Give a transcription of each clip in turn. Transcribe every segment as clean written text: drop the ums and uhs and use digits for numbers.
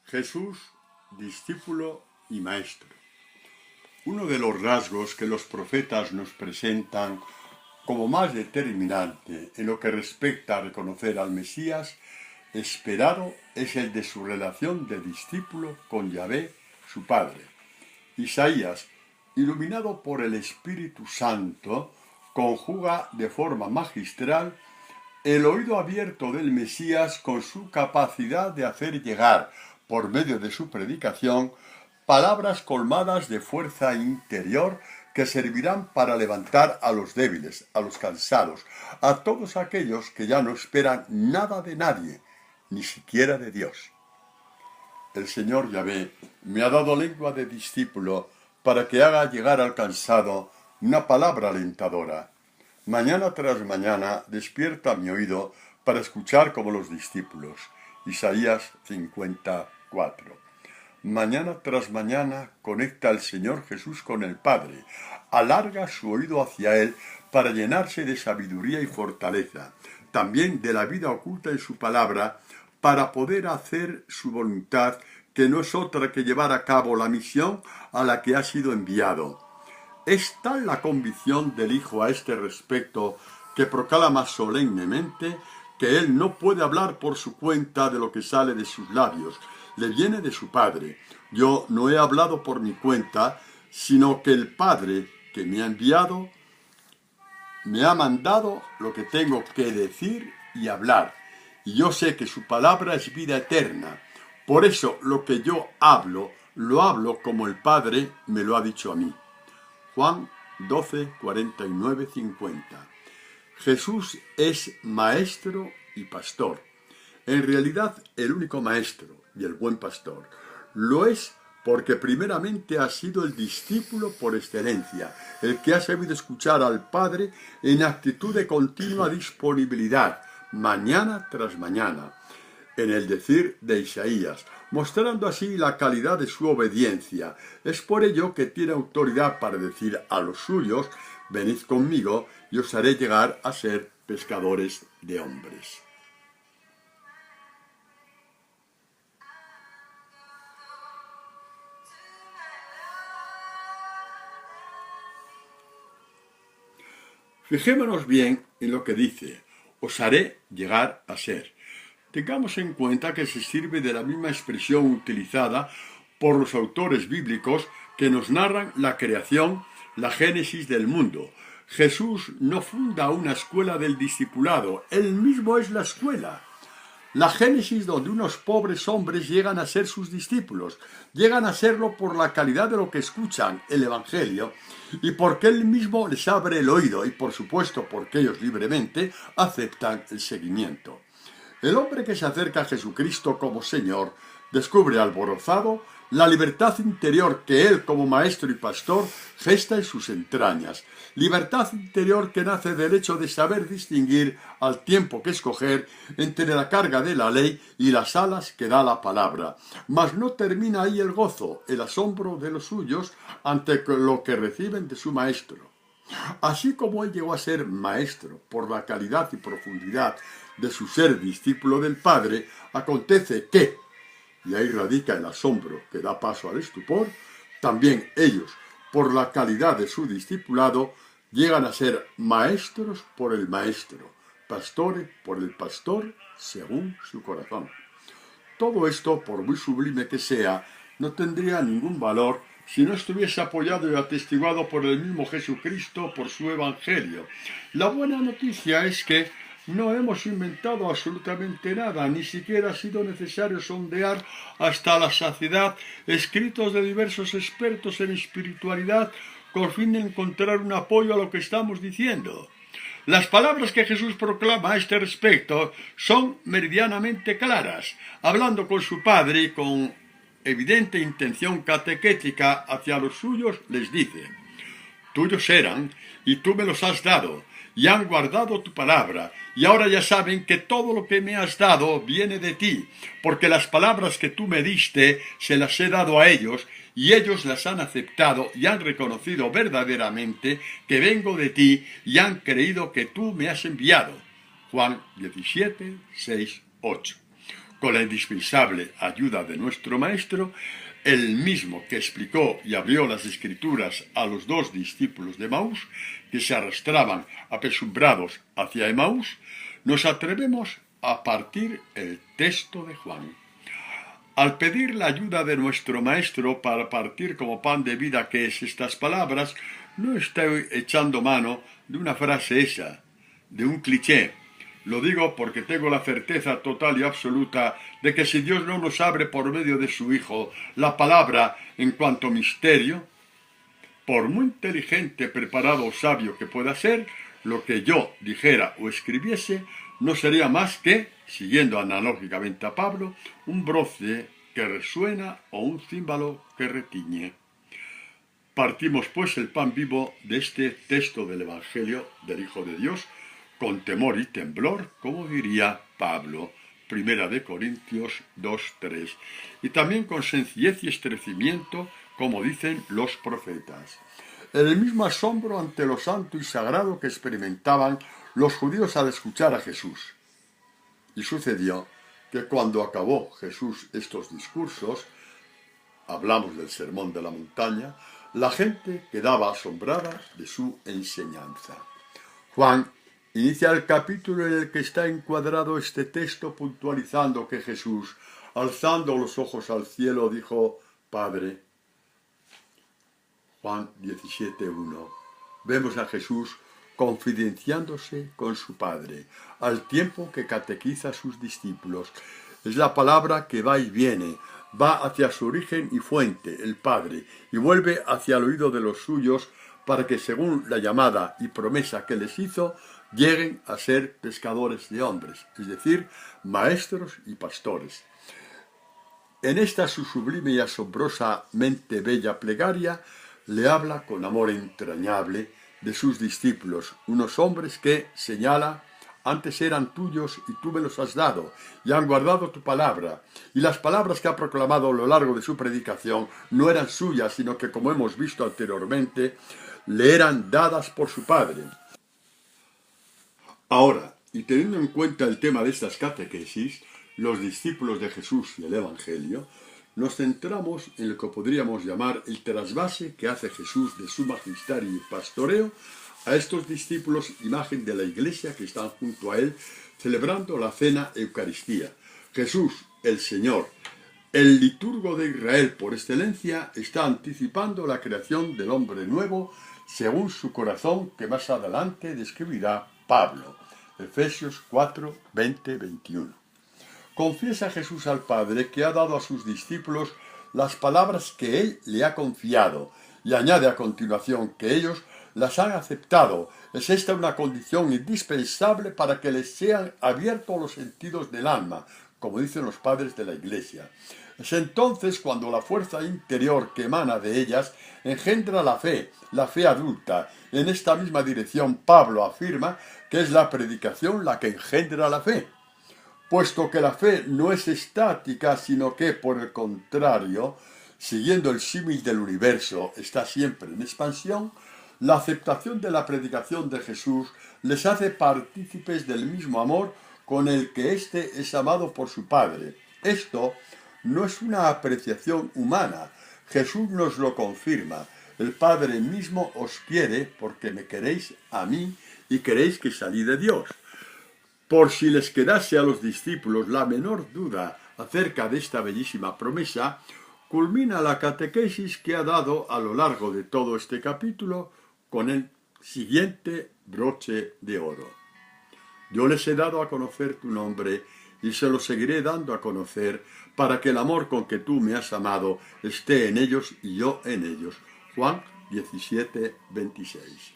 Jesús, discípulo y maestro. Uno de los rasgos que los profetas nos presentan como más determinante en lo que respecta a reconocer al Mesías esperado es el de su relación de discípulo con Yahvé, su Padre. Isaías, iluminado por el Espíritu Santo, conjuga de forma magistral el oído abierto del Mesías con su capacidad de hacer llegar, por medio de su predicación, palabras colmadas de fuerza interior que servirán para levantar a los débiles, a los cansados, a todos aquellos que ya no esperan nada de nadie, ni siquiera de Dios. El Señor Yahvé me ha dado lengua de discípulo para que haga llegar al cansado una palabra alentadora. Mañana tras mañana despierta mi oído para escuchar como los discípulos. Isaías 54. Mañana tras mañana conecta el Señor Jesús con el Padre, alarga su oído hacia Él para llenarse de sabiduría y fortaleza, también de la vida oculta en su palabra, para poder hacer su voluntad, que no es otra que llevar a cabo la misión a la que ha sido enviado. Es tal la convicción del Hijo a este respecto que proclama solemnemente que Él no puede hablar por su cuenta de lo que sale de sus labios, le viene de su Padre. Yo no he hablado por mi cuenta, sino que el Padre que me ha enviado me ha mandado lo que tengo que decir y hablar. Y yo sé que su palabra es vida eterna. Por eso lo que yo hablo, lo hablo como el Padre me lo ha dicho a mí. Juan 12, 49, 50. Jesús es maestro y pastor. En realidad, el único maestro y el buen pastor. Lo es porque primeramente ha sido el discípulo por excelencia, el que ha sabido escuchar al Padre en actitud de continua disponibilidad, mañana tras mañana, en el decir de Isaías, mostrando así la calidad de su obediencia. Es por ello que tiene autoridad para decir a los suyos: venid conmigo y os haré llegar a ser pescadores de hombres. Fijémonos bien en lo que dice: os haré llegar a ser. Tengamos en cuenta que se sirve de la misma expresión utilizada por los autores bíblicos que nos narran la creación, la génesis del mundo. Jesús no funda una escuela del discipulado, Él mismo es la escuela. La génesis donde unos pobres hombres llegan a ser sus discípulos, llegan a serlo por la calidad de lo que escuchan, el Evangelio, y porque Él mismo les abre el oído y por supuesto porque ellos libremente aceptan el seguimiento. El hombre que se acerca a Jesucristo como Señor descubre alborozado la libertad interior que Él como Maestro y Pastor gesta en sus entrañas. Libertad interior que nace del hecho de saber distinguir al tiempo que escoger entre la carga de la ley y las alas que da la palabra. Mas no termina ahí el gozo, el asombro de los suyos ante lo que reciben de su Maestro. Así como Él llegó a ser maestro por la calidad y profundidad de su ser discípulo del Padre, acontece que, y ahí radica el asombro que da paso al estupor, también ellos, por la calidad de su discipulado, llegan a ser maestros por el Maestro, pastores por el Pastor, según su corazón. Todo esto, por muy sublime que sea, no tendría ningún valor si no estuviese apoyado y atestiguado por el mismo Jesucristo, por su Evangelio. La buena noticia es que no hemos inventado absolutamente nada, ni siquiera ha sido necesario sondear hasta la saciedad escritos de diversos expertos en espiritualidad con fin de encontrar un apoyo a lo que estamos diciendo. Las palabras que Jesús proclama a este respecto son meridianamente claras. Hablando con su Padre y con evidente intención catequética hacia los suyos, les dice: tuyos eran, y tú me los has dado, y han guardado tu palabra, y ahora ya saben que todo lo que me has dado viene de ti, porque las palabras que tú me diste se las he dado a ellos, y ellos las han aceptado y han reconocido verdaderamente que vengo de ti, y han creído que tú me has enviado. Juan 17, 6, 8. con la indispensable ayuda de nuestro Maestro, el mismo que explicó y abrió las Escrituras a los dos discípulos de Emaús, que se arrastraban apesumbrados hacia Emaús, nos atrevemos a partir el texto de Juan. Al pedir la ayuda de nuestro Maestro para partir como pan de vida que es estas palabras, no estoy echando mano de una frase esa, de un cliché. Lo digo porque tengo la certeza total y absoluta de que si Dios no nos abre por medio de su Hijo la palabra en cuanto misterio, por muy inteligente, preparado o sabio que pueda ser, lo que yo dijera o escribiese no sería más que, siguiendo analógicamente a Pablo, un broce que resuena o un címbalo que retiñe. Partimos pues el pan vivo de este texto del Evangelio del Hijo de Dios, con temor y temblor, como diría Pablo, 1 Corintios 2:3, y también con sencillez y estrecimiento, como dicen los profetas. El mismo asombro ante lo santo y sagrado que experimentaban los judíos al escuchar a Jesús. Y sucedió que cuando acabó Jesús estos discursos, hablamos del sermón de la montaña, la gente quedaba asombrada de su enseñanza. Juan inicia el capítulo en el que está encuadrado este texto puntualizando que Jesús, alzando los ojos al cielo, dijo: Padre. Juan 17:1. Vemos a Jesús confidenciándose con su Padre, al tiempo que catequiza a sus discípulos. Es la palabra que va y viene, va hacia su origen y fuente, el Padre, y vuelve hacia el oído de los suyos para que, según la llamada y promesa que les hizo, lleguen a ser pescadores de hombres, es decir, maestros y pastores. En esta su sublime y asombrosamente bella plegaria, le habla con amor entrañable de sus discípulos, unos hombres que, señala, antes eran tuyos y tú me los has dado, y han guardado tu palabra. Y las palabras que ha proclamado a lo largo de su predicación no eran suyas, sino que, como hemos visto anteriormente, le eran dadas por su Padre. Ahora, y teniendo en cuenta el tema de estas catequesis, los discípulos de Jesús y el Evangelio, nos centramos en lo que podríamos llamar el trasvase que hace Jesús de su magisterio y pastoreo a estos discípulos, imagen de la Iglesia que están junto a él, celebrando la cena Eucaristía. Jesús, el Señor, el liturgo de Israel por excelencia, está anticipando la creación del hombre nuevo según su corazón, que más adelante describirá Pablo. Efesios 4, 20, 21. Confiesa Jesús al Padre que ha dado a sus discípulos las palabras que Él le ha confiado y añade a continuación que ellos las han aceptado. Es esta una condición indispensable para que les sean abiertos los sentidos del alma, como dicen los padres de la Iglesia. Es entonces cuando la fuerza interior que emana de ellas engendra la fe adulta. En esta misma dirección Pablo afirma que es la predicación la que engendra la fe. Puesto que la fe no es estática, sino que, por el contrario, siguiendo el símil del universo, está siempre en expansión, la aceptación de la predicación de Jesús les hace partícipes del mismo amor con el que éste es amado por su Padre. Esto no es una apreciación humana, Jesús nos lo confirma. El Padre mismo os quiere porque me queréis a mí y queréis que salí de Dios. Por si les quedase a los discípulos la menor duda acerca de esta bellísima promesa, culmina la catequesis que ha dado a lo largo de todo este capítulo con el siguiente broche de oro. Yo les he dado a conocer tu nombre y se lo seguiré dando a conocer para que el amor con que tú me has amado esté en ellos y yo en ellos. Juan 17, 26.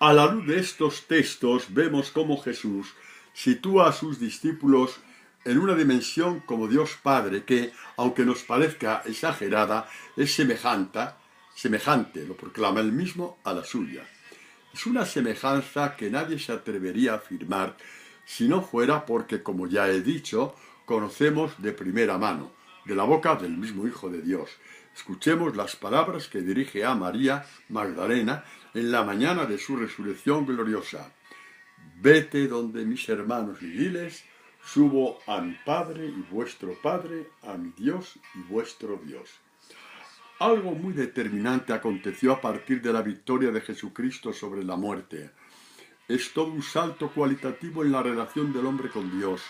A la luz de estos textos vemos cómo Jesús sitúa a sus discípulos en una dimensión como Dios Padre que, aunque nos parezca exagerada, es semejante, lo proclama él mismo, a la suya. Es una semejanza que nadie se atrevería a afirmar si no fuera porque, como ya he dicho, conocemos de primera mano, de la boca del mismo Hijo de Dios. Escuchemos las palabras que dirige a María Magdalena en la mañana de su resurrección gloriosa. Vete donde mis hermanos y diles, subo a mi Padre y vuestro Padre, a mi Dios y vuestro Dios. Algo muy determinante aconteció a partir de la victoria de Jesucristo sobre la muerte. Es todo un salto cualitativo en la relación del hombre con Dios.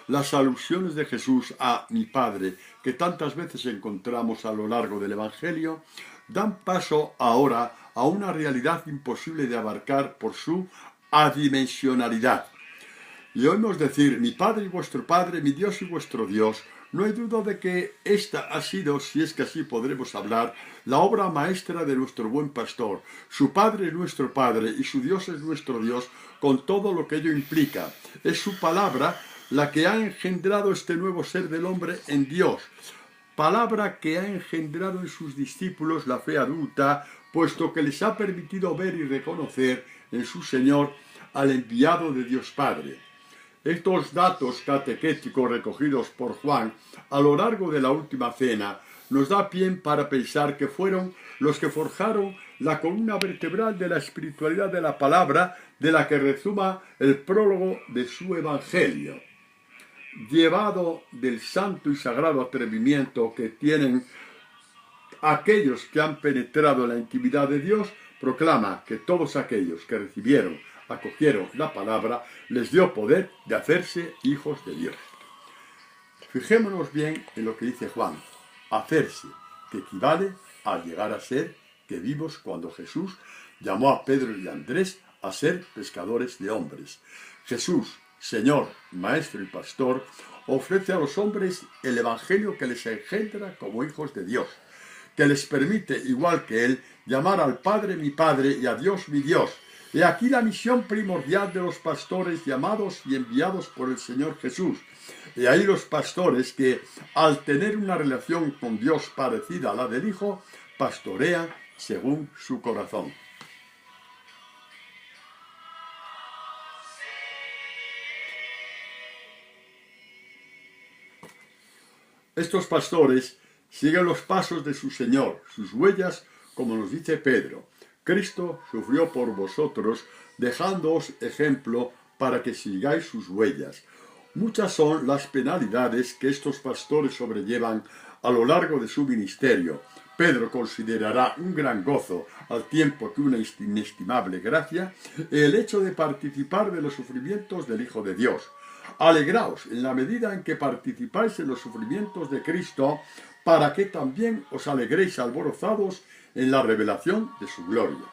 Las alusiones de Jesús a mi Padre, que tantas veces encontramos a lo largo del Evangelio, dan paso ahora a una realidad imposible de abarcar por su adimensionalidad. Y oímos decir, mi Padre y vuestro Padre, mi Dios y vuestro Dios. No hay duda de que esta ha sido, si es que así podremos hablar, la obra maestra de nuestro buen pastor. Su Padre es nuestro Padre y su Dios es nuestro Dios, con todo lo que ello implica. Es su palabra la que ha engendrado este nuevo ser del hombre en Dios. Palabra que ha engendrado en sus discípulos la fe adulta, puesto que les ha permitido ver y reconocer en su Señor al enviado de Dios Padre. Estos datos catequéticos recogidos por Juan a lo largo de la última cena nos da pie para pensar que fueron los que forjaron la columna vertebral de la espiritualidad de la palabra de la que rezuma el prólogo de su evangelio. Llevado del santo y sagrado atrevimiento que tienen aquellos que han penetrado en la intimidad de Dios, proclama que todos aquellos que recibieron, acogieron la palabra, les dio poder de hacerse hijos de Dios. Fijémonos bien en lo que dice Juan, hacerse, que equivale a llegar a ser que vimos cuando Jesús llamó a Pedro y a Andrés a ser pescadores de hombres. Jesús, Señor, Maestro y Pastor, ofrece a los hombres el Evangelio que les engendra como hijos de Dios, que les permite, igual que Él, llamar al Padre mi Padre y a Dios mi Dios. He aquí la misión primordial de los pastores llamados y enviados por el Señor Jesús. He ahí los pastores que, al tener una relación con Dios parecida a la del Hijo, pastorean según su corazón. Estos pastores siguen los pasos de su Señor, sus huellas, como nos dice Pedro. Cristo sufrió por vosotros, dejándoos ejemplo para que sigáis sus huellas. Muchas son las penalidades que estos pastores sobrellevan a lo largo de su ministerio. Pedro considerará un gran gozo, al tiempo que una inestimable gracia, el hecho de participar de los sufrimientos del Hijo de Dios. Alegraos en la medida en que participáis en los sufrimientos de Cristo, para que también os alegréis alborozados en la revelación de su gloria.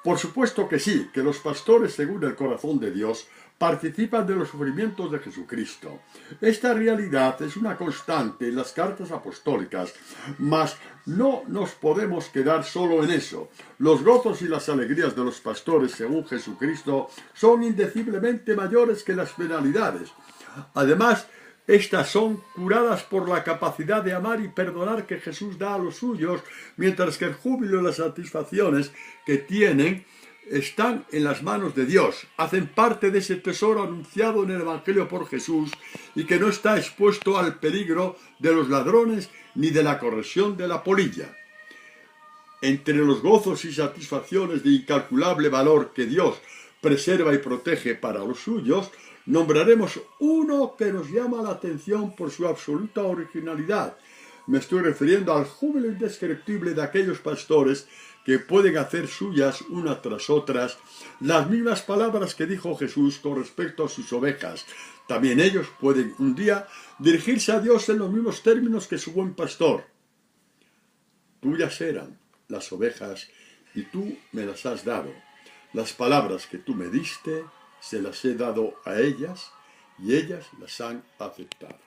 Por supuesto que sí, que los pastores, según el corazón de Dios, participan de los sufrimientos de Jesucristo. Esta realidad es una constante en las cartas apostólicas, mas no nos podemos quedar solo en eso. Los gozos y las alegrías de los pastores, según Jesucristo, son indeciblemente mayores que las penalidades. Además, estas son curadas por la capacidad de amar y perdonar que Jesús da a los suyos, mientras que el júbilo y las satisfacciones que tienen están en las manos de Dios, hacen parte de ese tesoro anunciado en el Evangelio por Jesús y que no está expuesto al peligro de los ladrones ni de la corrosión de la polilla. Entre los gozos y satisfacciones de incalculable valor que Dios preserva y protege para los suyos, nombraremos uno que nos llama la atención por su absoluta originalidad. Me estoy refiriendo al júbilo indescriptible de aquellos pastores que pueden hacer suyas una tras otras las mismas palabras que dijo Jesús con respecto a sus ovejas. También ellos pueden un día dirigirse a Dios en los mismos términos que su buen pastor. Tuyas eran las ovejas y tú me las has dado. Las palabras que tú me diste se las he dado a ellas y ellas las han aceptado.